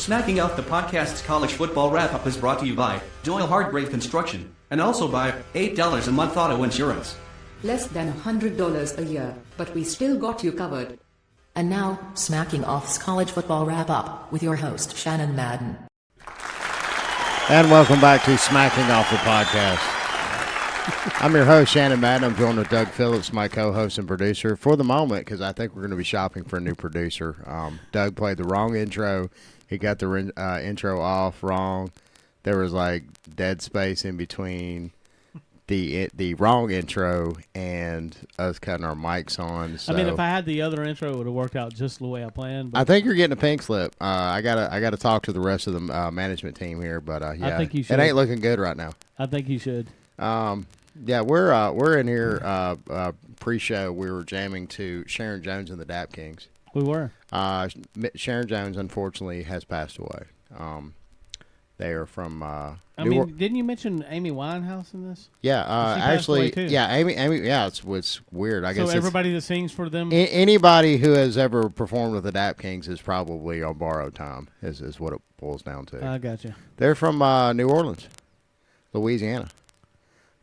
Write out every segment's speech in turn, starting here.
Smacking Off the Podcast's college football wrap-up is brought to you by Doyle Hardgrave Construction, and also by $8 a month auto insurance. Less than $100 a year, but we still got you covered. And now, Smacking Off's college football wrap-up with your host, Shannon Madden. And welcome back to Smacking Off the Podcast. I'm your host, Shannon Madden. I'm joined with Doug Phillips, my co-host and producer, for the moment, because I think we're going to be shopping for a new producer. Doug played the wrong intro. He got the intro off wrong. There was like dead space in between the wrong intro and us cutting our mics on. So. I mean, if I had the other intro, it would have worked out just the way I planned. I think you're getting a pink slip. I gotta talk to the rest of the management team here, but yeah, I think you should. It ain't looking good right now. I think you should. Yeah, we're in here pre-show. We were jamming to Sharon Jones and the Dap Kings. We were. Sharon Jones, unfortunately, has passed away. They are from. Didn't you mention Amy Winehouse in this? Yeah, actually, yeah, Amy. Yeah, it's weird. I guess so. Everybody that sings for them. Anybody who has ever performed with the Dap Kings is probably on borrowed time. Is what it boils down to. I gotcha. They're from New Orleans, Louisiana,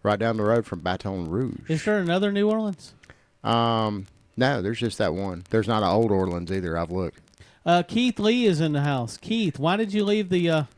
right down the road from Baton Rouge. Is there another New Orleans? No, there's just that one. There's not an old Orleans either. I've looked. Keith Lee is in the house. Keith, why did you leave the?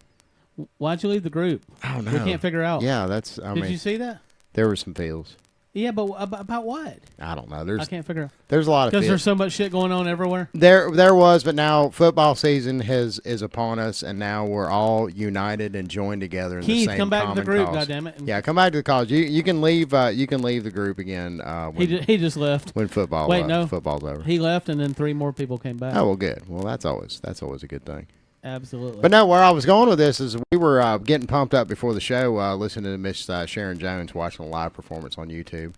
Why'd you leave the group? I don't know. We can't figure out. Yeah, that's. Did you see that? There were some feels. Yeah, but about what? I don't know. I can't figure out. There's a lot of because there's so much shit going on everywhere. There was, but now football season is upon us, and now we're all united and joined together in Keith, the same come back to the group, cause. goddammit. Yeah, come back to the cause. You can leave. You can leave the group again. When, he just left when football. Football's over. He left, and then 3 more people came back. Oh well, good. Well, that's always a good thing. Absolutely. But no, where I was going with this is we were getting pumped up before the show, listening to Miss Sharon Jones, watching a live performance on YouTube,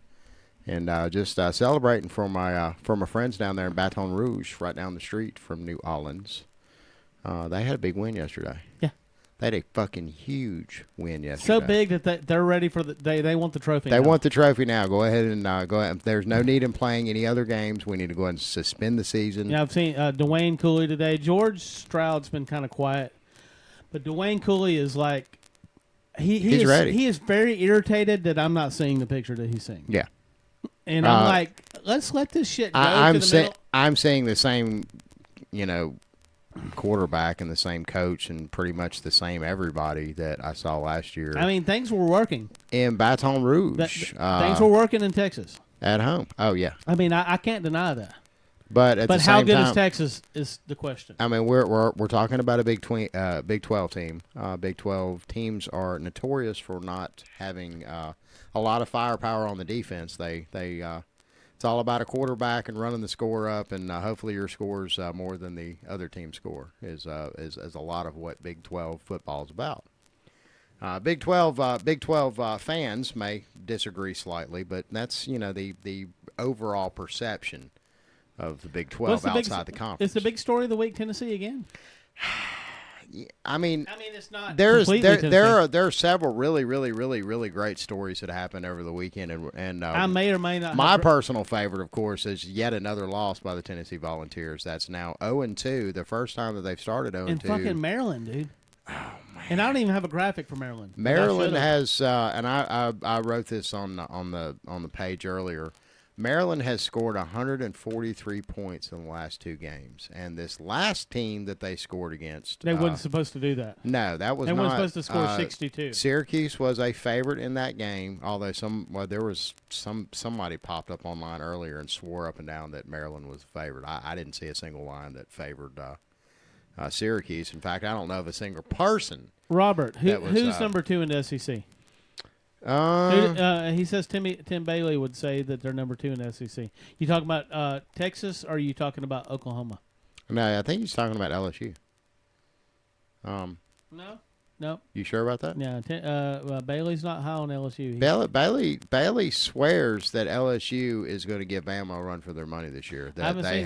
and just celebrating for my friends down there in Baton Rouge, right down the street from New Orleans. They had a big win yesterday. Yeah. They had a fucking huge win yesterday. So big that they're ready for they want the trophy. They want the trophy now. Go ahead and go ahead. There's no need in playing any other games. We need to go ahead and suspend the season. Yeah, I've seen Dwayne Cooley today. George Stroud's been kind of quiet, but Dwayne Cooley is like he's ready. He is very irritated that I'm not seeing the picture that he's seeing. Yeah, and I'm like, let's let this shit go. I'm seeing the same, quarterback and the same coach and pretty much the same everybody that I saw last year. I mean, things were working in Baton Rouge. Things were working in Texas at home. Oh yeah. I mean, I can't deny that. But at the how same good time, is Texas is the question. I mean, we're talking about a Big 12 team. Big 12 teams are notorious for not having a lot of firepower on the defense. It's all about a quarterback and running the score up, and hopefully your score's more than the other team's score is a lot of what Big 12 football is about. Big 12 fans may disagree slightly, but that's the overall perception of the Big 12 outside the conference. It's the big story of the week, Tennessee again. I mean, it's not. There are several really great stories that happened over the weekend, and I may or may not. My personal favorite, of course, is yet another loss by the Tennessee Volunteers. That's now 0-2, the first time that they've started 0-2 in fucking Maryland, dude. Oh man! And I don't even have a graphic for Maryland. Maryland has, and I wrote this on the page earlier. Maryland has scored 143 points in the last 2 games, and this last team that they scored against, they weren't supposed to do that. No, that was they not. They weren't supposed to score 62. Syracuse was a favorite in that game, although there was somebody popped up online earlier and swore up and down that Maryland was a favorite. I didn't see a single line that favored Syracuse. In fact, I don't know of a single person. Robert, who's number 2 in the SEC? He says Tim Bailey would say that they're number 2 in the SEC. You talking about Texas, or are you talking about Oklahoma? No, I think he's talking about LSU. No. You sure about that? Yeah. Bailey's not high on LSU. Bailey swears that LSU is going to give Bama a run for their money this year. That I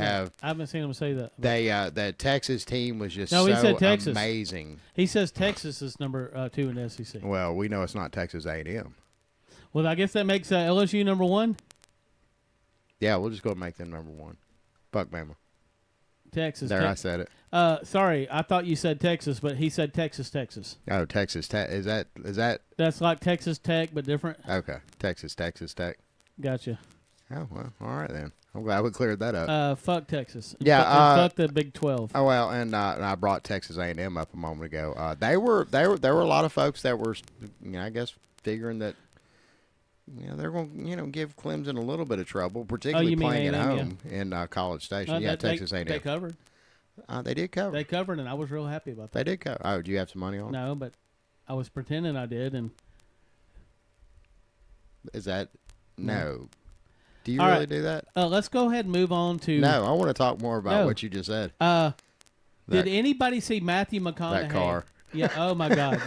haven't seen him say that. That Texas team was just he said Texas. Amazing. He says Texas is number 2 in the SEC. Well, we know it's not Texas A&M. Well, I guess that makes LSU number 1. Yeah, we'll just go and make them number 1. Fuck Bama. Texas. There, I said it. Sorry, I thought you said Texas, but he said Texas, Texas. Oh, Texas Tech. Is that? That's like Texas Tech, but different. Okay, Texas Tech. Gotcha. Oh well, all right then. I'm glad we cleared that up. Fuck Texas. Yeah, Fuck the Big 12. Oh well, and I brought Texas A&M up a moment ago. There were a lot of folks that were, I guess, figuring that, they're going to give Clemson a little bit of trouble, particularly you mean playing at A&M, home in College Station. Texas A&M. They covered. They did cover. They covered, and I was real happy about that. They did cover. Oh, do you have some money on it? No, but I was pretending I did, and Is that no? Do you All really right. do that? let's go ahead and move on to. No, I want to talk more about No. what you just said. Did anybody see Matthew McConaughey? That car. Yeah. Oh my God,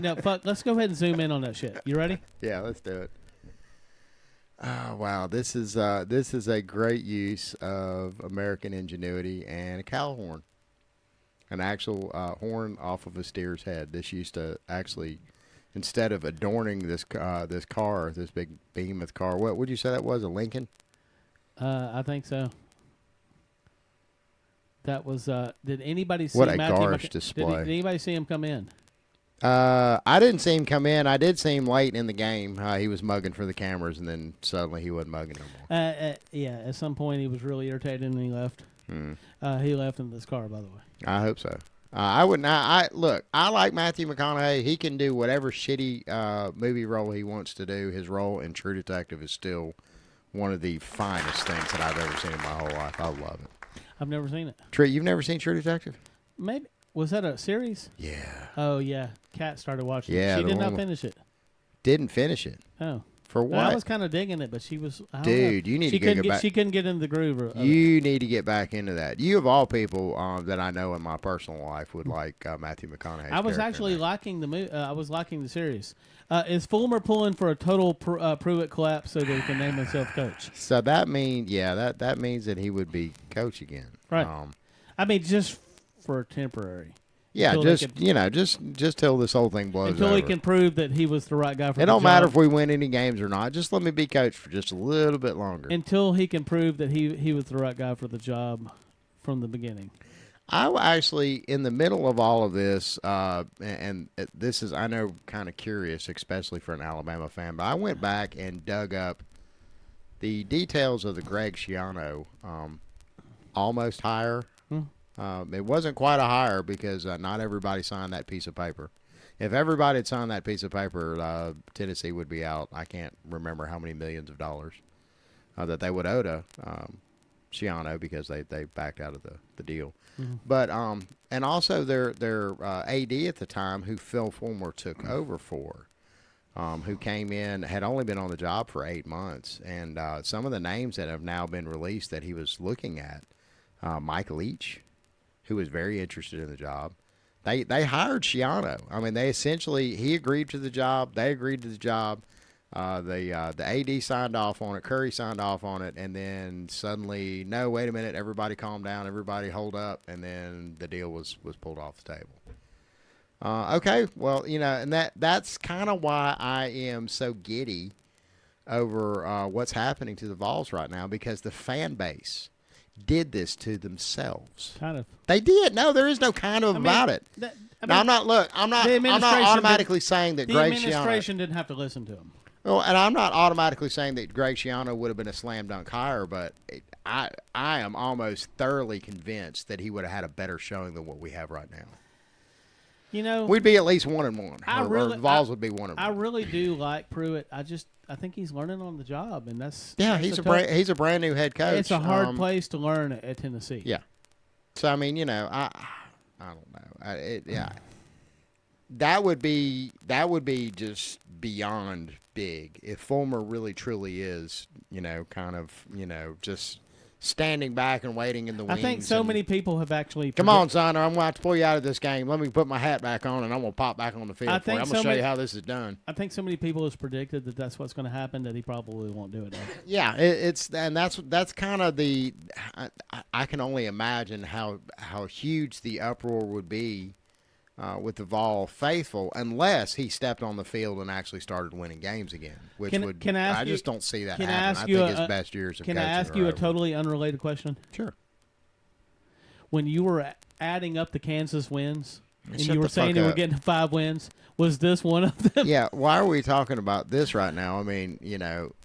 No, fuck. Let's go ahead and zoom in on that shit. You ready? Yeah, let's do it. Oh wow, this is a great use of American ingenuity and a cow horn, an actual horn off of a steer's head. This used to actually, instead of adorning this big behemoth car, what would you say that was? A Lincoln? I think so. That was. Did anybody see What a Matthew garish display. Did anybody see him come in? I didn't see him come in. I did see him late in the game. He was mugging for the cameras, and then suddenly he wasn't mugging no more. Yeah. At some point, he was really irritated, and he left. He left in this car, by the way. I hope so. I wouldn't. Look. I like Matthew McConaughey. He can do whatever shitty movie role he wants to do. His role in True Detective is still one of the finest things that I've ever seen in my whole life. I love it. I've never seen it. Trey, you've never seen True Detective? Maybe was that a series? Yeah. Oh yeah, Kat started watching. Yeah, it. She the did not one- finish it. Didn't finish it. Oh, For And I what? was kind of digging it, but she was. I don't Dude, know. you need she to couldn't get back. She couldn't get into the groove. Of it. You need to get back into that. You of all people that I know in my personal life would like Matthew McConaughey. I was actually liking the I was liking the series. Is Fulmer pulling for a total Pruitt collapse so that he can name himself coach? So that means, that means that he would be coach again. Right. I mean, just for temporary. Yeah, Until they just till this whole thing blows until over. he can prove that he was the right guy for It the don't job. matter if we win any games or not. Just let me be coach for just a little bit longer. Until he can prove that he was the right guy for the job from the beginning. I actually, in the middle of all of this, and this is, I know, kind of curious, especially for an Alabama fan, but I went back and dug up the details of the Greg Schiano almost hire. It wasn't quite a hire because not everybody signed that piece of paper. If everybody had signed that piece of paper, Tennessee would be out. I can't remember how many millions of dollars that they would owe to Schiano because they backed out of the deal. Mm-hmm. But and also their AD at the time, who Phil Fulmer took over for, who came in, had only been on the job for 8 months, and some of the names that have now been released that he was looking at, Mike Leach, who was very interested in the job. They hired Schiano. I mean, he agreed to the job. They agreed to the job. The AD signed off on it. Curry signed off on it, and then suddenly, no, wait a minute, everybody calm down, everybody hold up, and then the deal was pulled off the table. Okay, well, and that's kind of why I am so giddy over what's happening to the Vols right now, because the fan base did this to themselves. Kind of. They did. No, there is no kind of about it. I'm not automatically saying that Greg Schiano. The administration didn't have to listen to him. Well, and I'm not automatically saying that Greg Schiano would have been a slam dunk hire, but I am almost thoroughly convinced that he would have had a better showing than what we have right now. We'd be at least 1-1. Or Vols would be 1-1. I really do like Pruitt. I think he's learning on the job, and that's he's a brand new head coach. It's a hard place to learn at Tennessee. Yeah. So I mean, I don't know. That would be just beyond big if Fulmer really truly is, kind of, just standing back and waiting in the wings. I think so many people have actually. Come on, son, or I'm going to have to pull you out of this game. Let me put my hat back on, and I'm going to pop back on the field for you. I'm going to show you how this is done. I think so many people have predicted that that's what's going to happen, that he probably won't do it now. Yeah, that's kind of the. I can only imagine how huge the uproar would be with the Vol faithful, unless he stepped on the field and actually started winning games again, which I just don't see that happen. I think his best years of coaching Can I ask you a totally unrelated question? Sure. when you were adding up the Kansas wins and Shut you were the saying fuck they were up. getting 5 wins, was this one of them? Yeah, why are we talking about this right now? I mean,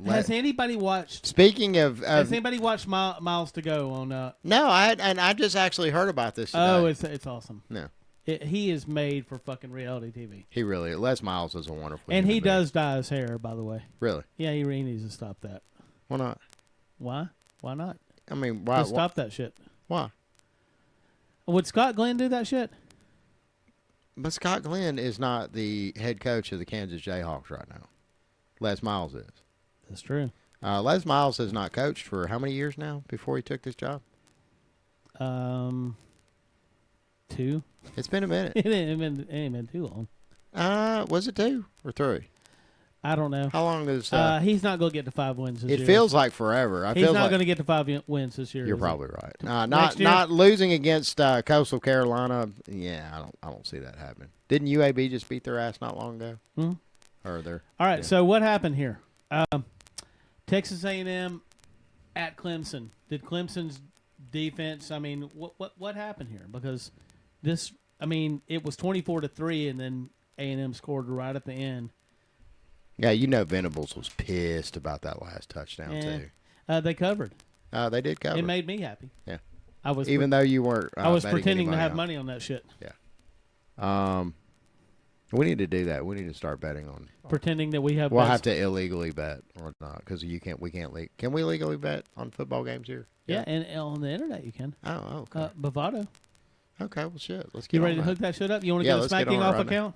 Has anybody watched? speaking of Has anybody watched Miles to Go on? no, I just actually heard about this today. Oh, it's awesome. No, He is made for fucking reality TV, he really. Les Miles is a wonderful. and human he being. does dye his hair. By the way, Really? yeah, he really needs to stop that. Why not? Why? Why not? I mean, why? Just stop that shit. Why? Would Scott Glenn do that shit? But Scott Glenn is not the head coach of the Kansas Jayhawks right now. Les Miles is. That's true. Les Miles has not coached for how many years now before he took this job? 2. It's been a minute. It ain't been too long. Was it 2 or 3? I don't know. How long is? He's not going to get to 5 wins this year. It feels like forever. He's feel not like going to get to 5 wins this year. you're is probably he? right. Next year? Not losing against Coastal Carolina. Yeah, I don't see that happening. Didn't UAB just beat their ass not long ago? Mhm. Or they're All right. yeah. So what happened here? Texas A&M at Clemson. Did Clemson's defense? I mean, what happened here? Because this, I mean, it was 24-3, and then A&M scored right at the end. Yeah, Venables was pissed about that last touchdown too. They covered. They did cover. It made me happy. Yeah. I was Even though you weren't. I was betting pretending to anybody have on. money on that shit. We need to do that. We need to start betting on. Pretending that we have. We'll bets. have to illegally bet or not because we can't. Can we legally bet on football games here? Yeah, and on the internet you can. Oh, okay. Bovado. Okay, well, shit. Let's get You ready on to that. hook that shit up? You want to Yeah, get a let's get smacking on it off right now. account?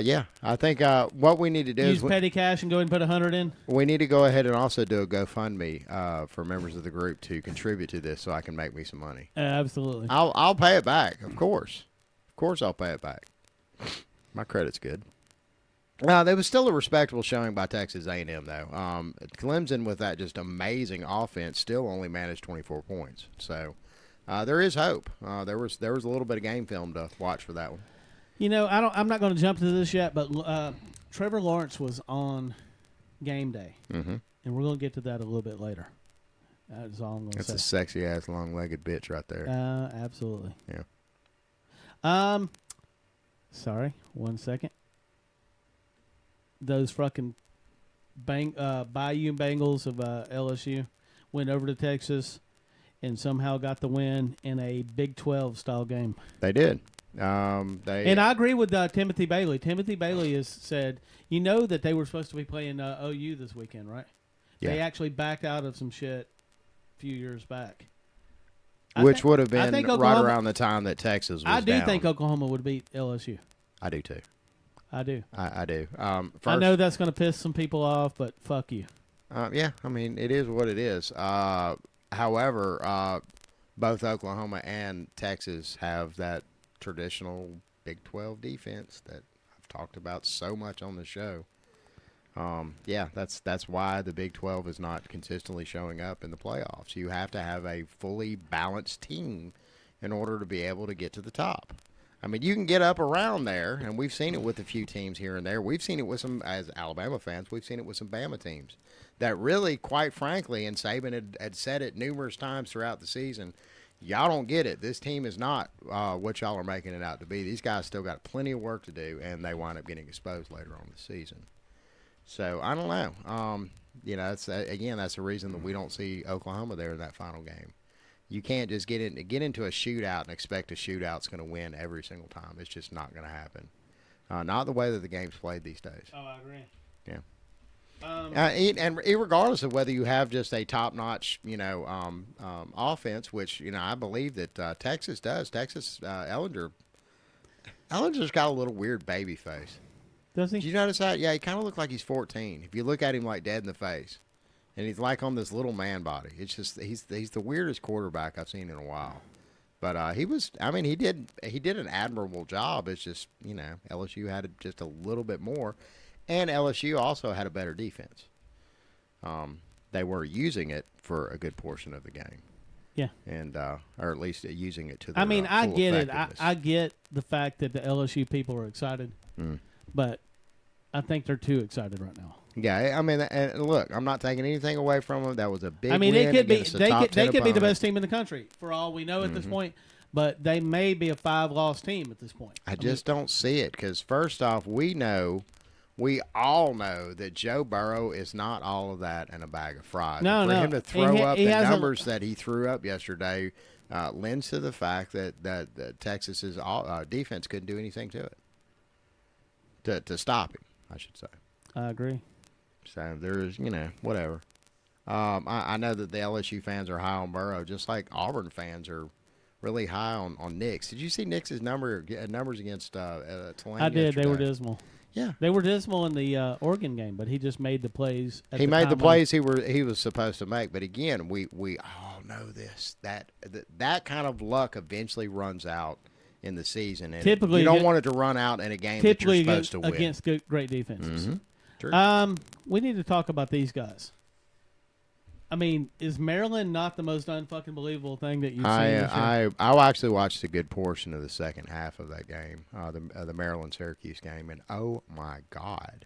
Yeah, I think what we need to do Use is petty cash and go ahead and put 100 in. we need to go ahead and also do a GoFundMe for members of the group to contribute to this, so I can make me some money. Absolutely. I'll pay it back, of course. Of course, I'll pay it back. My credit's good. There was still a respectable showing by Texas A&M, though. Clemson, with that just amazing offense, still only managed 24 points. So there is hope. There was a little bit of game film to watch for that one. You know, I'm not going to jump to this yet, but Trevor Lawrence was on game day, and we're going to get to that a little bit later. That's all I'm going to say. That's a sexy ass long-legged bitch right there. Absolutely. Yeah. Sorry, 1 second. Those fucking Bayou Bengals of LSU went over to Texas and somehow got the win in a Big 12 style game. They did. And I agree with Timothy Bailey. Timothy Bailey has said, you know that they were supposed to be playing OU this weekend, right? Yeah. They actually backed out of some shit a few years back. Which would have I been think right Oklahoma- around the time that Texas was I do down. think Oklahoma would beat LSU. I do, too. I do. I do. First, I know that's going to piss some people off, but fuck you. Yeah, I mean, it is what it is. However, both Oklahoma and Texas have that traditional Big 12 defense that I've talked about so much on the show. Yeah, that's why the Big 12 is not consistently showing up in the playoffs. You have to have a fully balanced team in order to be able to get to the top. I mean, you can get up around there, and we've seen it with a few teams here and there. We've seen it with some, as Alabama fans, we've seen it with some Bama teams that really, quite frankly, and Saban had said it numerous times throughout the season, y'all don't get it. This team is not what y'all are making it out to be. These guys still got plenty of work to do, and they wind up getting exposed later on in the season. So, I don't know. That's the reason that we don't see Oklahoma there in that final game. You can't just get into a shootout and expect a shootout's going to win every single time. It's just not going to happen. Not the way that the game's played these days. Oh, I agree. Yeah. And regardless of whether you have just a top-notch, offense, which I believe that Texas does. Texas, Ellinger's got a little weird baby face. Does he? Did you notice that? Yeah, he kind of looked like he's 14. If you look at him like dead in the face, and he's like on this little man body. It's just he's the weirdest quarterback I've seen in a while. But he did an admirable job. It's just LSU had just a little bit more. And LSU also had a better defense. They were using it for a good portion of the game. Yeah. And or at least using it to their I full get it. effectiveness. I get the fact that the LSU people are excited, but I think they're too excited right now. Yeah, I mean, and look, I'm not taking anything away from them. That was a big. I mean, win it could be against a they top could 10 be the opponent. best team in the country for all we know at this point, but they may be a 5-loss team at this point. I just don't see it because first off, we all know that Joe Burrow is not all of that in a bag of fries. No, For no. him to throw up He the has numbers that he threw up yesterday lends to the fact that Texas's defense couldn't do anything to it to stop him, I should say. I agree. So there's, whatever. I know that the LSU fans are high on Burrow, just like Auburn fans are really high on Nix. Did you see Nix's numbers against Tulane? I did. Yesterday? They were dismal. Yeah, they were dismal in the Oregon game, but he just made the plays. He made the plays he was supposed to make. But again, we all know this that kind of luck eventually runs out in the season. And typically, you don't want it to run out in a game that you're supposed to win against great defenses. Mm-hmm. True. We need to talk about these guys. I mean, is Maryland not the most unfucking believable thing that you've seen? I actually watched a good portion of the second half of that game, the Maryland-Syracuse game, and oh my God,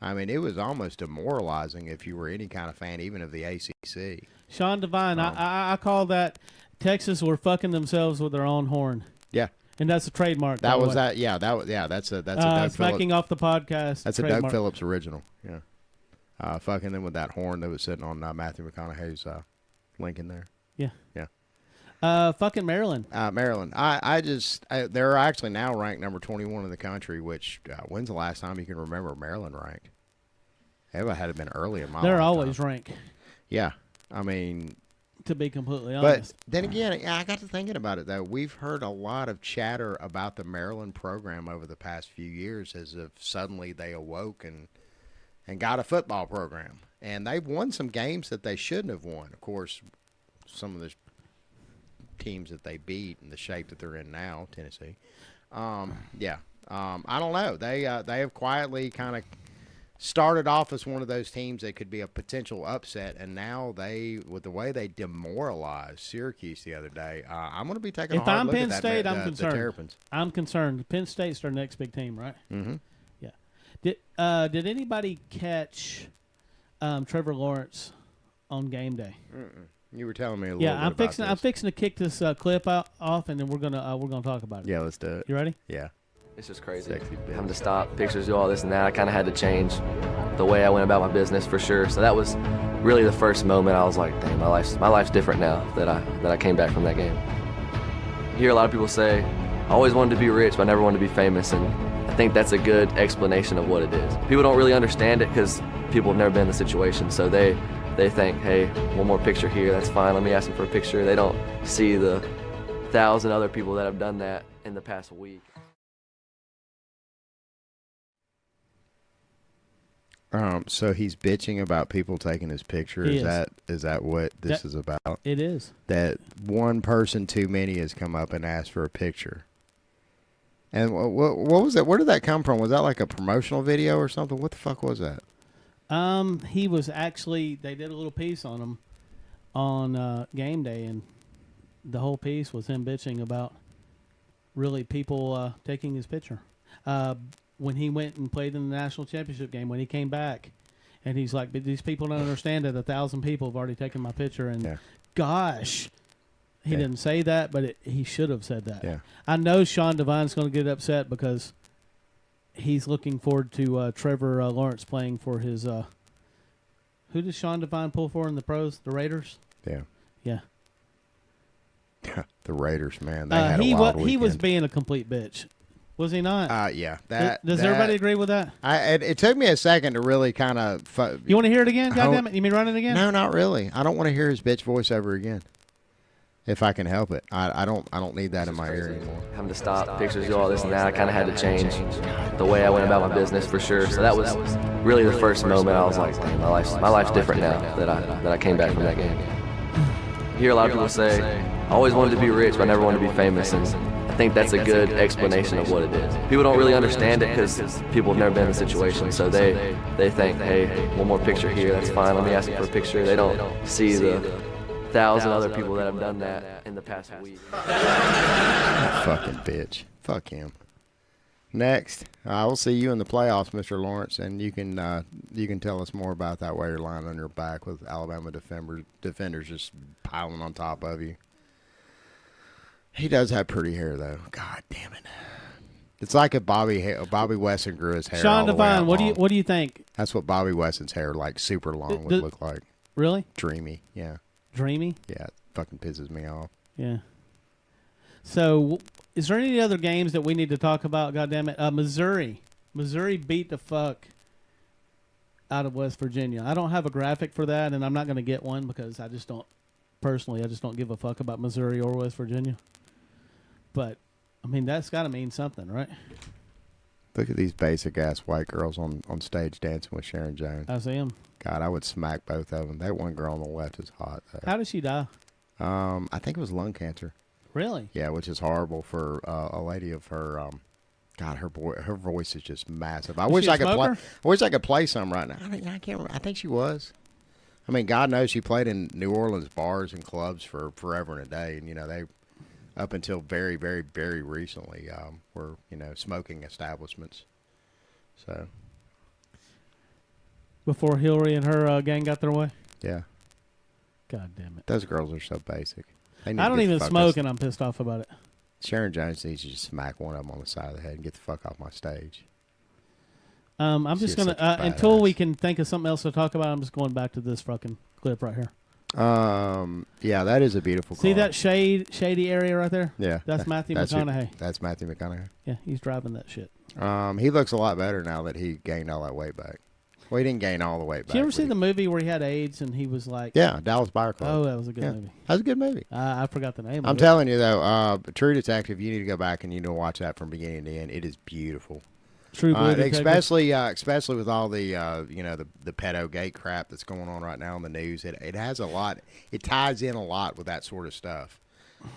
I mean, it was almost demoralizing if you were any kind of fan, even of the ACC. Sean Devine, I call that Texas were fucking themselves with their own horn. Yeah. And that's a trademark. That was that. Yeah, that's a Doug smacking off the podcast. That's trademark. a Doug Phillips original. Yeah. Fucking them with that horn that was sitting on Matthew McConaughey's Lincoln there. Yeah. Yeah. Fucking Maryland. Maryland. They're actually now ranked number 21 in the country, which when's the last time you can remember Maryland ranked? It had been early in my They're lifetime. always ranked. Yeah. I mean, to be completely honest. But then again, I got to thinking about it, though. We've heard a lot of chatter about the Maryland program over the past few years as if suddenly they awoke and got a football program. And they've won some games that they shouldn't have won. Of course, some of the teams that they beat in the shape that they're in now, Tennessee. I don't know. They have quietly kind of started off as one of those teams that could be a potential upset, and now with the way they demoralized Syracuse the other day, I'm going to be taking a hard look at that. If I'm Penn State, I'm concerned. The Terrapins. I'm concerned. Penn State's their next big team, right? Mm-hmm. Yeah. Did anybody catch Trevor Lawrence on game day? Mm-mm. You were telling me a little bit I'm about this. I'm fixing to kick this clip off, and then we're gonna talk about it. Yeah, let's do it. You ready? Yeah. It's just crazy. Sexy bitch. Having to stop, pictures, do all this and that. I kind of had to change the way I went about my business for sure. So that was really the first moment I was like, dang, my life's different now that I came back from that game. You hear a lot of people say, I always wanted to be rich, but I never wanted to be famous. And I think that's a good explanation of what it is. People don't really understand it because people have never been in the situation. So they think, hey, one more picture here, that's fine. Let me ask them for a picture. They don't see the 1,000 other people that have done that in the past week. So he's bitching about people taking his picture. Is that what this is about? It is. That one person too many has come up and asked for a picture. And what was that? Where did that come from? Was that like a promotional video or something? What the fuck was that? He was actually, they did a little piece on him on game day, and the whole piece was him bitching about really people taking his picture. When he went and played in the national championship game, when he came back, and he's like, but these people don't understand that 1,000 people have already taken my picture, and gosh, he didn't say that, but he should have said that. Yeah. I know Sean Devine's going to get upset because he's looking forward to Trevor Lawrence playing for his who does Sean Devine pull for in the pros? The Raiders? Yeah. Yeah. The Raiders, man. They had a wild weekend. He was being a complete bitch. Was he not? Yeah. Does everybody agree with that? It took me a second to really kind of... You want to hear it again? Goddamn it. You mean run it again? No, not really. I don't want to hear his bitch voice ever again. If I can help it. I don't need that in my ear anymore. Having to stop, pictures, do all this and that. I kind of had to change the way I went about my business for sure. So that was really the first moment I was like, dang, my life's different now that I came back from that game. You hear a lot of people say, I always wanted to be rich, but I never wanted to be famous. And I think that's a good explanation of what it is. People don't really understand it because people have never been in the situation. So they think, hey, one more picture here, that's fine. Let me ask them for a picture. They don't see the 1,000 other people that have done that in the past week. Fucking bitch. Fuck him. Next, I will see you in the playoffs, Mr. Lawrence, and you can tell us more about that while you're lying on your back with Alabama defenders just piling on top of you. He does have pretty hair, though. God damn it! It's like if Bobby Wesson grew his hair. Sean all the way Devine, out what long. do you think? That's what Bobby Wesson's hair, like super long, would look like. Really? Dreamy, yeah. Dreamy? Yeah, it fucking pisses me off. Yeah. So, is there any other games that we need to talk about? God damn it. Missouri beat the fuck out of West Virginia. I don't have a graphic for that, and I'm not going to get one because I just don't give a fuck about Missouri or West Virginia. But, I mean, that's got to mean something, right? Look at these basic-ass white girls on stage dancing with Sharon Jones. I see them. God, I would smack both of them. That one girl on the left is hot, though. How did she die? I think it was lung cancer. Really? Yeah, which is horrible for a lady of her. God, her voice is just massive. I wish I could play. I wish I could play some right now. I can't remember. I think she was. I mean, God knows she played in New Orleans bars and clubs for forever and a day, and they up until very, very, very recently were smoking establishments. So before Hillary and her gang got their way. Yeah. God damn it. Those girls are so basic. I don't even smoke, and I'm pissed off about it. Sharon Jones needs to just smack one of them on the side of the head and get the fuck off my stage. I'm just going to, until we can think of something else to talk about, I'm just going back to this fucking clip right here. Yeah, that is a beautiful car. See that shady area right there? Yeah. That's Matthew McConaughey. That's Matthew McConaughey. Yeah, he's driving that shit. He looks a lot better now that he gained all that weight back. Well, he didn't gain all the weight back. Did you ever see the movie where he had AIDS and he was like... Yeah, Dallas Buyer Club. Oh, that was a good movie. That was a good movie. I forgot the name of it. I'm telling you, though, True Detective, you need to go back and watch that from beginning to end. It is beautiful. True Blue Detective. Especially with all the the pedo gate crap that's going on right now in the news. It has a lot. It ties in a lot with that sort of stuff.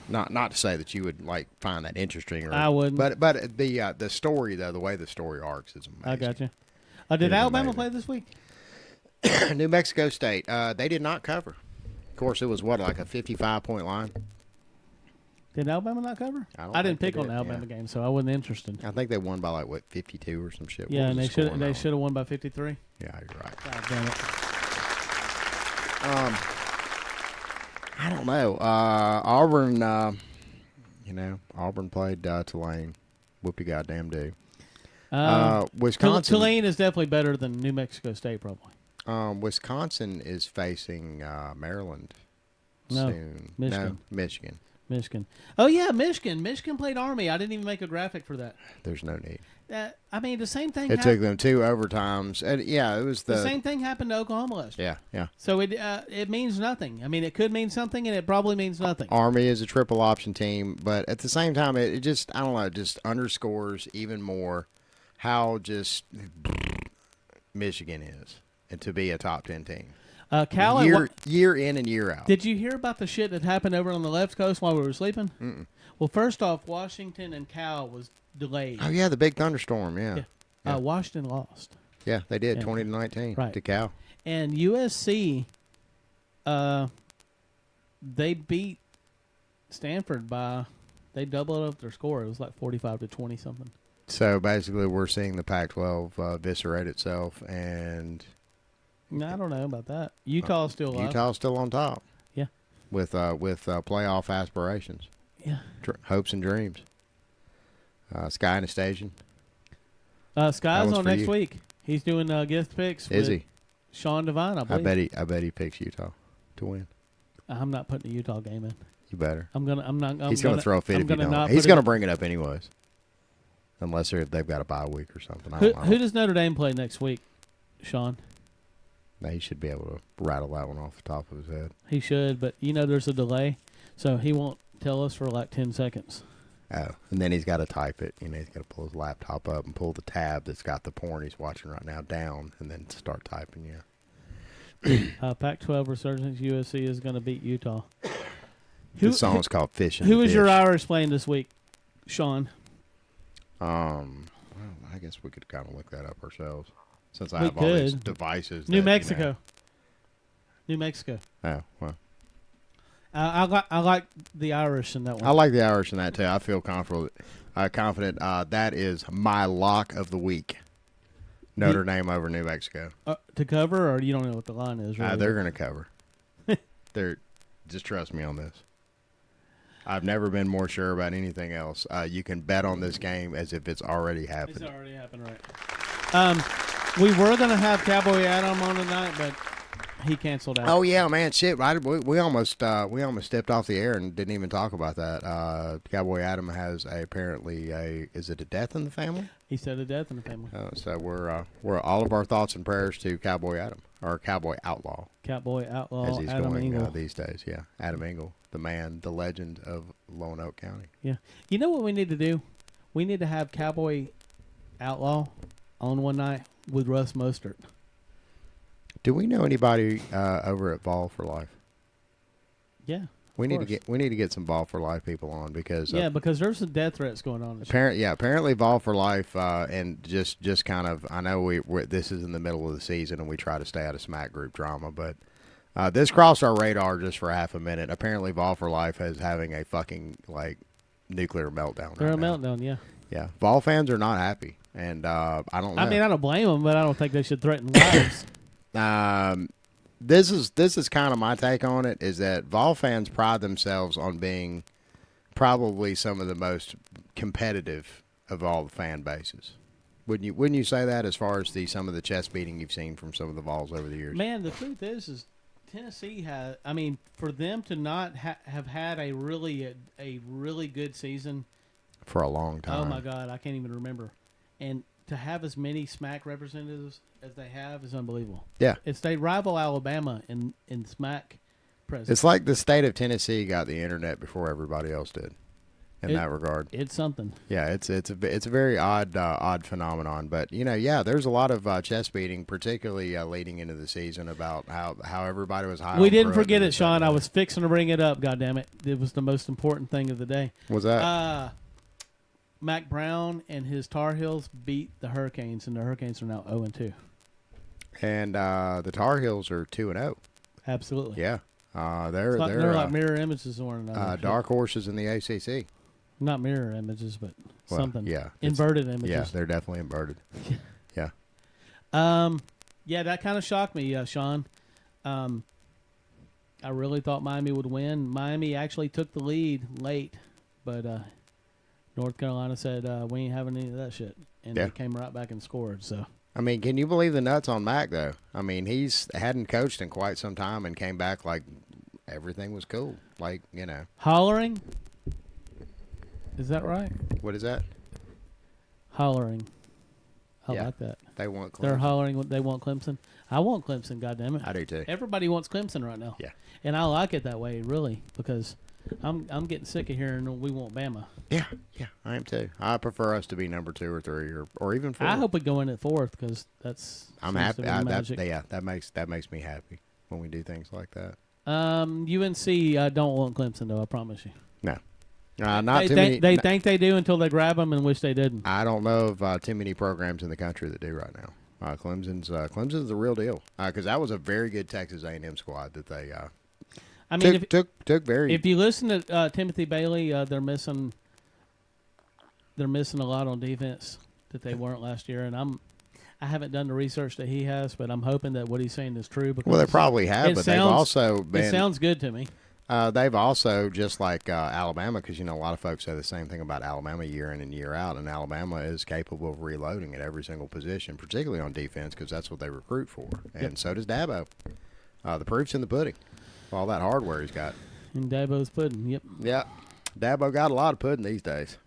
Not to say that you would find that interesting. I wouldn't. But the story though, the way the story arcs is amazing. I got you. Did Alabama play this week? New Mexico State. They did not cover. Of course, it was a 55-point line. Did Alabama not cover? I didn't pick on the Alabama game, so I wasn't interested. I think they won by 52 or some shit. Yeah, and they should have won by 53. Yeah, you're right. God damn it. I don't know. Auburn. Auburn played Tulane. Whoop you goddamn do. Wisconsin. Tulane is definitely better than New Mexico State, probably. Wisconsin is facing Maryland soon. Michigan. No, Michigan. Oh, yeah, Michigan. Michigan played Army. I didn't even make a graphic for that. There's no need. I mean, the same thing It took them 2 overtimes. And, it was the same thing happened to Oklahoma last year. Yeah. So it means nothing. I mean, it could mean something, and it probably means nothing. Army is a triple option team, but at the same time, it just, I don't know, just underscores even more how just Michigan is, and to be a top 10 team. Cal year in and year out. Did you hear about the shit that happened over on the left coast while we were sleeping? Mm-mm. Well, first off, Washington and Cal was delayed. Oh yeah, the big thunderstorm. Yeah. Washington lost. Yeah, they did 20-19 to Cal. And USC, they beat Stanford they doubled up their score. It was like 45-20 something. So basically, we're seeing the Pac-12 eviscerate itself, and I don't know about that. Utah's still up. Utah's still on top. Yeah, with playoff aspirations. Yeah, hopes and dreams. Sky Anastasian. Sky's on next week. He's doing guest picks. Is he? Sean Devine, I believe. I bet he picks Utah to win. I'm not putting the Utah game in. You better. He's going to throw a fit if you don't. He's going to bring it up anyways. Unless they've got a bye week or something. Who does Notre Dame play next week, Sean? Now, he should be able to rattle that one off the top of his head. He should, but there's a delay, so he won't tell us for like 10 seconds. Oh, and then he's got to type it. He's got to pull his laptop up and pull the tab that's got the porn he's watching right now down, and then start typing. Yeah. Pac-12 resurgence. USC is going to beat Utah. This song's called "Fish." Who is your Irish playing this week, Sean? Well, I guess we could kind of look that up ourselves, since I have all these devices. New Mexico. New Mexico. Oh well. I like the Irish in that one. I like the Irish in that too. I feel comfortable. confident. That is my lock of the week. Notre Dame over New Mexico. To cover, or you don't know what the line is? Really? They're going to cover. Just trust me on this. I've never been more sure about anything else. You can bet on this game as if it's already happened. It's already happened, right? We were going to have Cowboy Adam on tonight, but he canceled out. Oh yeah, man, shit! We almost stepped off the air and didn't even talk about that. Cowboy Adam has apparently is it a death in the family? He said a death in the family. So we're all of our thoughts and prayers to Cowboy Adam, or Cowboy Outlaw, Cowboy Outlaw, as he's Adam going Engel. these days. Yeah, Adam Engel, the man, the legend of Lonoke County. Yeah, you know what we need to do? We need to have Cowboy Outlaw on one night with Russ Mostert. Do we know anybody over at Vol for Life? Yeah, we need to get some Vol for Life people on because because there's some death threats going on. Apparently Vol for Life and just kind of, I know this is in the middle of the season and we try to stay out of smack group drama, but this crossed our radar just for half a minute. Apparently Vol for Life is having a fucking nuclear meltdown. They're right a now. meltdown, yeah. Yeah, Vol fans are not happy, and I don't know. I mean, I don't blame them, but I don't think they should threaten lives. This is kind of my take on it, is that Vol fans pride themselves on being probably some of the most competitive of all the fan bases. Wouldn't you say that, as far as some of the chest beating you've seen from some of the Vols over the years? Man, the truth is Tennessee has. I mean, for them to not have had a really good season for a long time. Oh my God, I can't even remember. And to have as many SMAC representatives as they have is unbelievable. Yeah, they rival Alabama in SMAC presence. It's like the state of Tennessee got the internet before everybody else did. In that regard, it's something. Yeah, it's a very odd phenomenon. But there's a lot of chest beating, particularly leading into the season, about how everybody was high. We didn't forget it, Sean. I was fixing to bring it up. God damn it! It was the most important thing of the day. Was that? Mac Brown and his Tar Heels beat the Hurricanes, and the Hurricanes are now 0-2. And the Tar Heels are 2-0. Absolutely. Yeah, they're like mirror images of one another. Dark horses in the ACC. Not mirror images, but something. Yeah, inverted images. Yeah, they're definitely inverted. Yeah. Yeah, that kind of shocked me, Sean. I really thought Miami would win. Miami actually took the lead late, but North Carolina said, we ain't having any of that shit. And they came right back and scored. So I mean, can you believe the nuts on Mac, though? I mean, he's hadn't coached in quite some time and came back like everything was cool. Like, Hollering? Is that right? What is that? Hollering. I like that. They want Clemson. They're hollering. They want Clemson. I want Clemson, goddammit. I do, too. Everybody wants Clemson right now. Yeah. And I like it that way, really, because I'm getting sick of hearing we want Bama. Yeah, I am too. I prefer us to be number 2 or 3 or even 4. I hope we go in at 4th because I'm happy. That makes me happy when we do things like that. UNC don't want Clemson though. I promise you. No, They think they do until they grab them and wish they didn't. I don't know of too many programs in the country that do right now. Clemson's the real deal because that was a very good Texas A&M squad that they. I mean, took very. If you listen to Timothy Bailey, they're missing a lot on defense that they weren't last year, and I haven't done the research that he has, but I'm hoping that what he's saying is true. Because they probably have, but they've also been. It sounds good to me. They've also, just like Alabama, because a lot of folks say the same thing about Alabama year in and year out, and Alabama is capable of reloading at every single position, particularly on defense, because that's what they recruit for, and so does Dabo. The proof's in the pudding. All that hardware he's got. In Dabo's pudding, yep. Yeah. Dabo got a lot of pudding these days.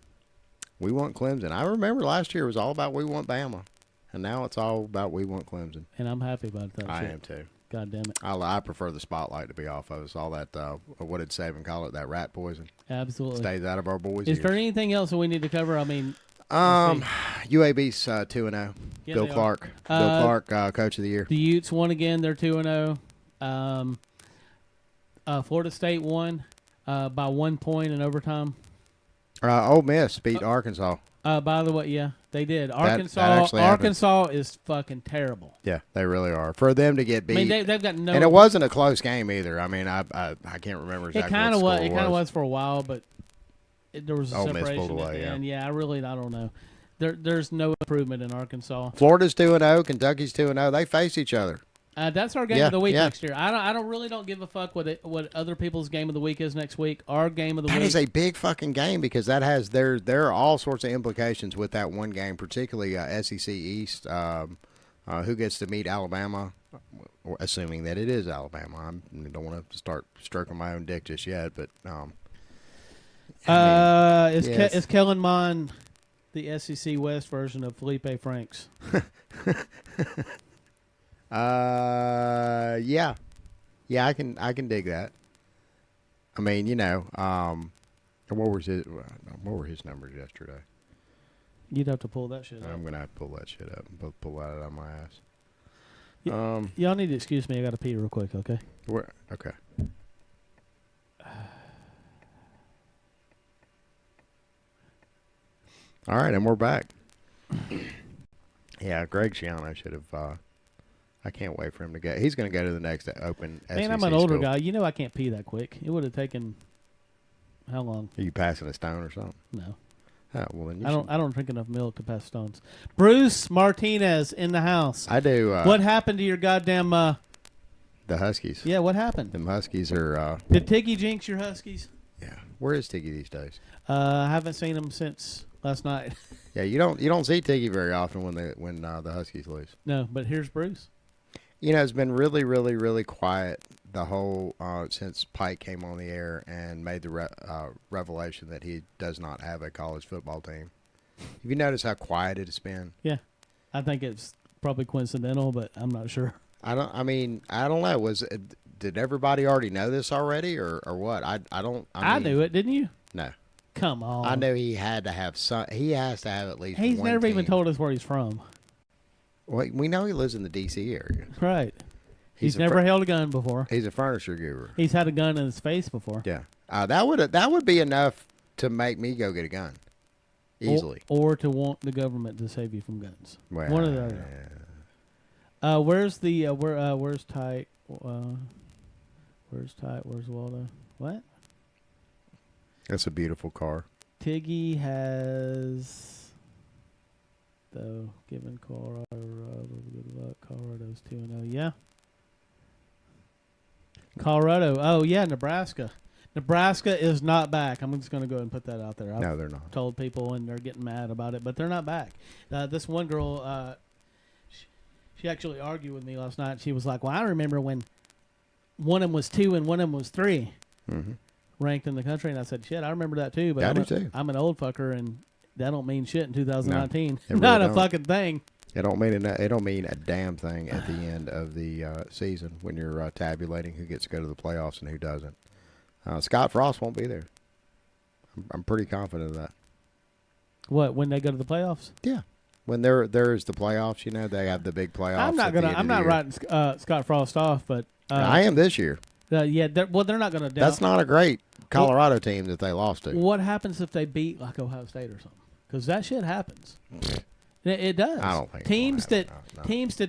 We want Clemson. I remember last year it was all about we want Bama. And now it's all about we want Clemson. And I'm happy about that. I am too. God damn it. I prefer the spotlight to be off of us. All that, what did Saban call it, that rat poison? Absolutely. Stays out of our boys' Is ears. there anything else that we need to cover? I mean, UAB's 2-0. Yeah, Bill Clark. Bill Clark, Coach of the Year. The Utes won again. They're 2-0. Florida State won by 1 point in overtime. Ole Miss beat Arkansas. By the way, yeah, they did. That Arkansas is fucking terrible. Yeah, they really are. For them to get beat, I mean, they've got no. And it wasn't a close game either. I mean, I can't remember exactly. It kind of was for a while, but there was a Ole Miss separation pulled away, and I don't know. There's no improvement in Arkansas. Florida's 2-0, Kentucky's 2-0. They face each other. That's our game Yeah, of the week yeah. next year. I don't give a fuck what other people's game of the week is next week. Our game of the That week is a big fucking game because that has there are all sorts of implications with that one game, particularly SEC East. Who gets to meet Alabama, assuming that it is Alabama. I don't want to start stroking my own dick just yet, but is Kellen Mond the SEC West version of Felipe Franks? yeah, I can dig that. I mean, what were his numbers yesterday? You'd have to pull that shit up. I'm gonna have to pull that shit up and pull that out of my ass. Y'all need to excuse me. I got to pee real quick. Okay. Okay. All right, and we're back. Yeah, Greg Schiano should have. I can't wait for him to go. He's going to go to the next open SEC Man, I'm an older school. guy. You know I can't pee that quick. It would have taken how long? Are you passing a stone or something? No. Oh, well, then I don't drink enough milk to pass stones. Bruce Martinez in the house. I do. What happened to your goddamn? The Huskies. Yeah, what happened? Them Huskies are. Did Tiggy jinx your Huskies? Yeah. Where is Tiggy these days? I haven't seen him since last night. Yeah, you don't see Tiggy very often when the Huskies lose. No, but here's Bruce. It's been really, really, really quiet the whole since Pike came on the air and made the revelation that he does not have a college football team. Have you noticed how quiet it has been? Yeah, I think it's probably coincidental, but I'm not sure. I don't know. Did everybody already know this already, or what? I knew it, didn't you? No. Come on. I knew he had to have some. He has to have at least. He's one never even team. told us where he's from. Well, we know he lives in the D.C. area. Right. He's a never held a gun before. He's a furniture guru. He's had a gun in his face before. Yeah. That would be enough to make me go get a gun. Easily. Or to want the government to save you from guns. Well, one or the other. Where's the where's Tyke? Where's Tyke? Where's Waldo? What? That's a beautiful car. Tiggy has, though, given Colorado good luck. Colorado's 2-0. Yeah. Colorado. Oh, yeah, Nebraska. Nebraska is not back. I'm just going to go ahead and put that out there. No, they're not. Told people, and they're getting mad about it, but they're not back. This one girl, she actually argued with me last night. She was like, well, I remember when one of them was 2 and one of them was 3 ranked in the country. And I said, shit, I remember that too. But I do too. I'm an old fucker, and that don't mean shit in 2019. No, not really a fucking thing. It don't mean a damn thing at the end of the season when you're tabulating who gets to go to the playoffs and who doesn't. Scott Frost won't be there. I'm pretty confident of that. What, when they go to the playoffs? Yeah, when there's the playoffs, they have the big playoffs. I'm not writing Scott Frost off, but I am this year. Yeah, they're not going to. That's not a great Colorado team that they lost to. What happens if they beat like Ohio State or something? Because that shit happens. It does. I don't think teams that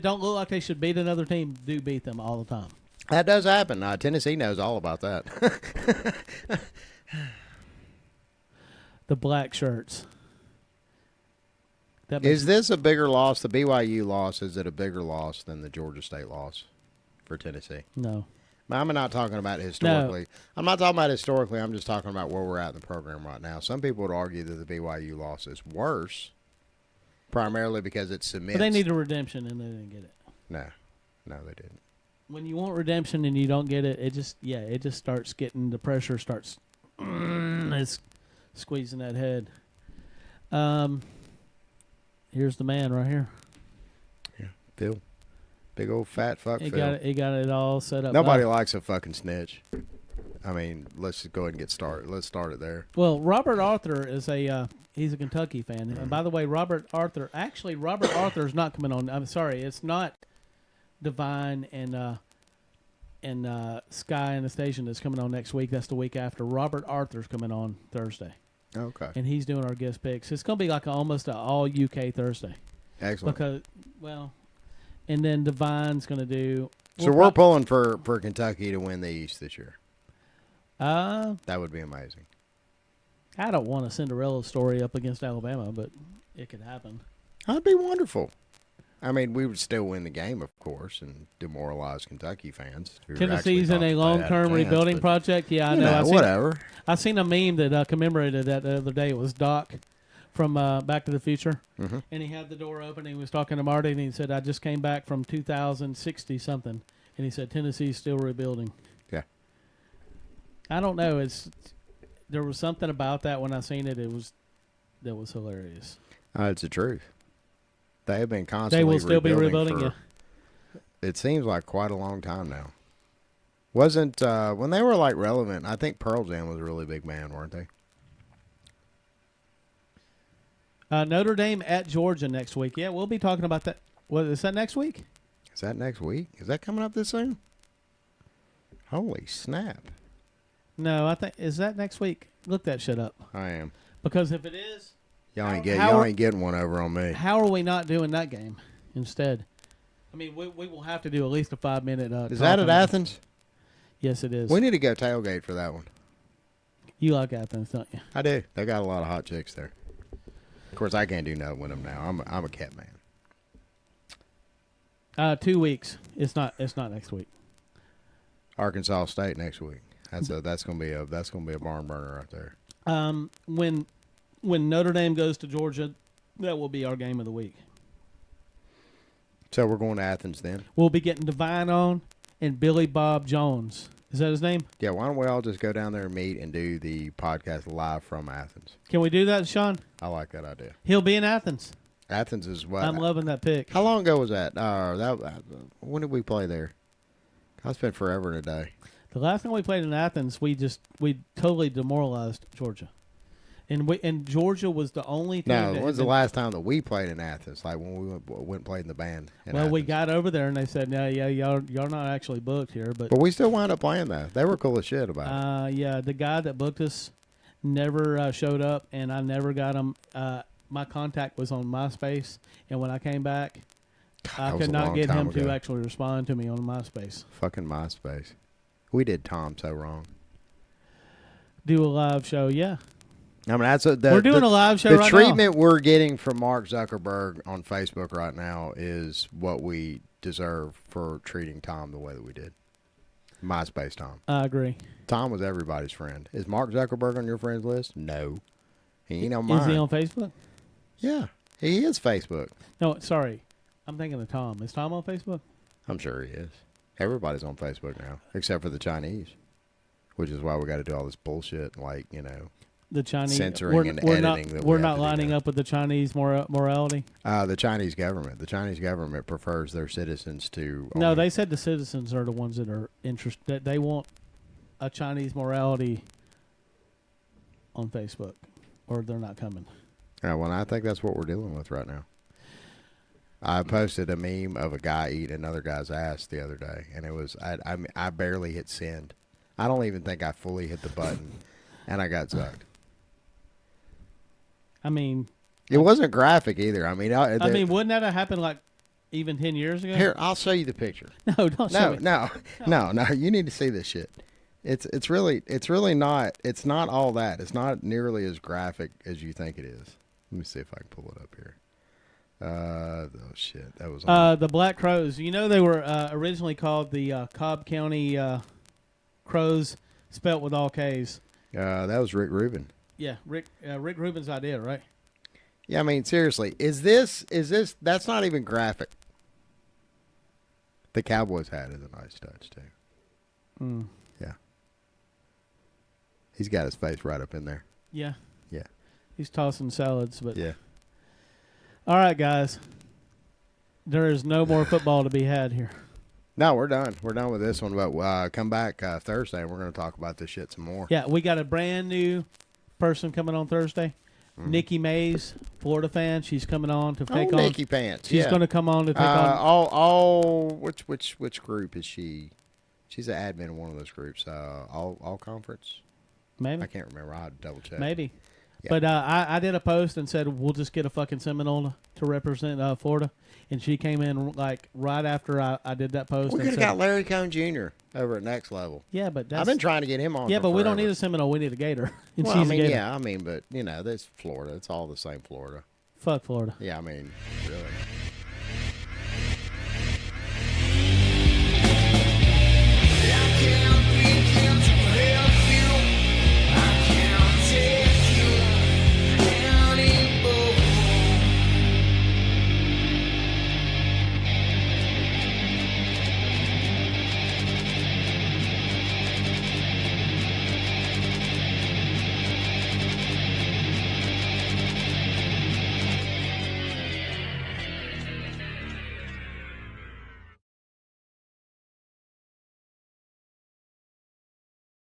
don't look like they should beat another team do beat them all the time. That does happen. Tennessee knows all about that. The black shirts. Is this a bigger loss? The BYU loss, is it a bigger loss than the Georgia State loss for Tennessee? No. I'm not talking about historically. No. I'm not talking about historically. I'm just talking about where we're at in the program right now. Some people would argue that the BYU loss is worse, primarily because it cements. But they need a redemption, and they didn't get it. No, they didn't. When you want redemption and you don't get it, it just starts getting the pressure starts. It's squeezing that head. Here's the man right here. Yeah, Phil. Big old fat fuck Phil. He got it all set up. Nobody likes a fucking snitch. I mean, let's just go ahead and get started. Let's start it there. Well, Robert Arthur is he's a Kentucky fan. Mm-hmm. And by the way, Robert Arthur is not coming on. I'm sorry, it's not Divine and Sky and the Station that's coming on next week. That's the week after. Robert Arthur's coming on Thursday. Okay. And he's doing our guest picks. It's going to be like almost an all UK Thursday. Excellent. And then Divine's going to do. So we're pulling for Kentucky to win the East this year. That would be amazing. I don't want a Cinderella story up against Alabama, but it could happen. That'd be wonderful. I mean, we would still win the game, of course, and demoralize Kentucky fans. who Tennessee's actually in a thought that they had long-term chance, rebuilding but, project. Yeah, I you know. whatever. I seen a meme that commemorated that the other day. It was Doc from Back to the Future, and he had the door open. And he was talking to Marty, and he said, "I just came back from 2060 something," and he said, "Tennessee's still rebuilding." Yeah. I don't know. There was something about that when I seen it. That was hilarious. It's the truth. They have been constantly They will still be rebuilding. for, Yeah. It seems like quite a long time now. Wasn't when they were like relevant? I think Pearl Jam was a really big band, weren't they? Notre Dame at Georgia next week. Yeah, we'll be talking about that. What is that next week? Is that next week? Is that coming up this soon? Holy snap! No, I think is that next week. Look that shit up I am. because if it is, Y'all ain't How- getting one over on me. how are we not doing that game instead? I mean, we will have to do at least a 5-minute. Is that at Athens? Yes, it is. We need to go tailgate for that one. You like Athens, don't you? I do. They got a lot of hot chicks there. Of course, I can't do nothing with them now. I'm a cat man. 2 weeks. It's not next week. Arkansas State next week. That's gonna be a barn burner right there. When Notre Dame goes to Georgia, that will be our game of the week. So we're going to Athens then. We'll be getting Divine on and Billy Bob Jones. Is that his name? Yeah. Why don't we all just go down there and meet and do the podcast live from Athens? Can we do that, Sean? I like that idea. He'll be in Athens. Athens is what? I'm loving that pick. How long ago was that? When did we play there? It's been forever and a day. The last time we played in Athens, we totally demoralized Georgia, and Georgia was the only team. No, that when's the had last time that we played in Athens? Like when we went and played in the band. In Well, we Athens. got over there and they said, "No, yeah, y'all not actually booked here." But we still wound up playing that. They were cool as shit about it. Yeah, the guy that booked us never showed up, and I never got him. My contact was on MySpace, and when I came back, I that was could a not long get time him ago. to actually respond to me on MySpace. Fucking MySpace. We did Tom so wrong. Do a live show, yeah. I mean, We're doing a live show The right treatment we're getting from Mark Zuckerberg on Facebook right now is what we deserve for treating Tom the way that we did. MySpace Tom. I agree. Tom was everybody's friend. Is Mark Zuckerberg on your friends list? No. He ain't on mine. Is he on Facebook? Yeah. He is Facebook. No, sorry. I'm thinking of Tom. Is Tom on Facebook? I'm sure he is. Everybody's on Facebook now, except for the Chinese, which is why we got to do all this bullshit, like, The Chinese censoring and we're editing. We're not lining up with the Chinese morality. The Chinese government. The Chinese government prefers their citizens to. No, only- they said the citizens are the ones that are interested. That they want a Chinese morality on Facebook, or they're not coming. Yeah, well, I think that's what we're dealing with right now. I posted a meme of a guy eating another guy's ass the other day, and it was I barely hit send. I don't even think I fully hit the button, and I got zucked. I mean, It wasn't graphic either. I mean, wouldn't that have happened like even 10 years ago? here, I'll show you the picture. No, don't show me. No. You need to see this shit. It's really not. It's not all that. It's not nearly as graphic as you think it is. Let me see if I can pull it up here. Oh shit, that was The Black Crows. You know they were originally called the Cobb County Crows, spelt with all K's. that was Rick Rubin. Yeah, Rick Rubin's idea, right? Yeah, I mean, seriously, is this? That's not even graphic. The Cowboys hat is a nice touch too. Mm. Yeah, he's got his face right up in there. Yeah. Yeah. He's tossing salads, but Yeah. All right, guys. There is no more football to be had here. No, we're done. We're done with this one. But come back Thursday, and we're going to talk about this shit some more. Yeah, we got a brand new person coming on Thursday. Nikki Mays, Florida fan. She's coming on to take on. Nikki Pants. She's going to come on to take on. Which group is she? She's an admin in one of those groups. All conference. Maybe. I can't remember. I'll double check. Maybe. Yeah. But I did a post and said we'll just get a fucking Seminole to represent Florida, and she came in like right after I did that post. We and could have said, got Larry Cone Jr. over at Next Level. Yeah, but that's, I've been trying to get him on. Yeah, for but we don't forever. need a Seminole. We need a Gator. And Well, she's I mean, a Gator. yeah, I mean, but that's Florida. It's all the same Florida. Fuck Florida. Yeah, I mean, really.